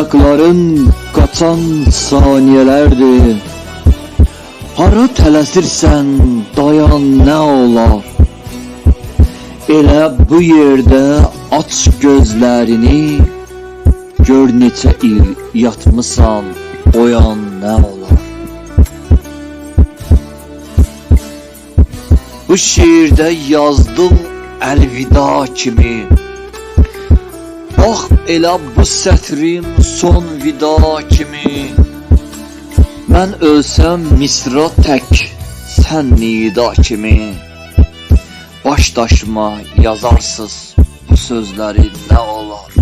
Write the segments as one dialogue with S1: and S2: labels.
S1: ayakların qaçan saniyelerdir. Hara tələsirsən, dayan nə olar? Elə bu yerdə aç gözlərini, gör neçə il yatmısan, oyan nə olar? Bu şiirdə yazdım əlvida kimi. Bax elə bu sətrim son vida kimi. Mən ölsəm misra tək, sən nida kimi. Baş daşıma yazarsız bu sözləri nə olar?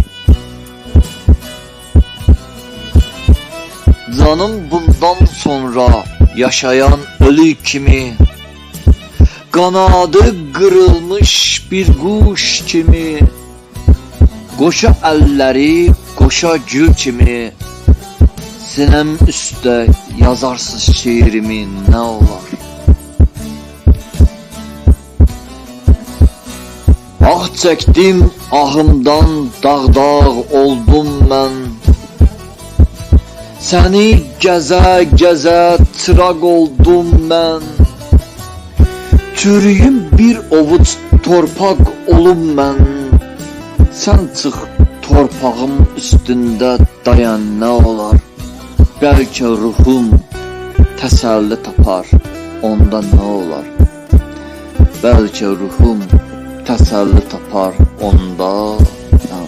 S1: Canım bundan sonra yaşayan ölü kimi, qanadı qırılmış bir quş kimi, qoşa əlləri qoşa gül kimi, sinəm üstə yazarsız şiirimi nə olar? Ah çəkdim ahımdan dağ-dağ oldum mən, səni gəzə-gəzə çıraq oldum mən. Çürüyüm bir ovuc torpaq olum mən, sən çıx torpağım üstündə dayan nə olar? Bəlkə ruhum təsəlli tapar, onda nə olar? Bəlkə ruhum təsəlli tapar, onda nə olar?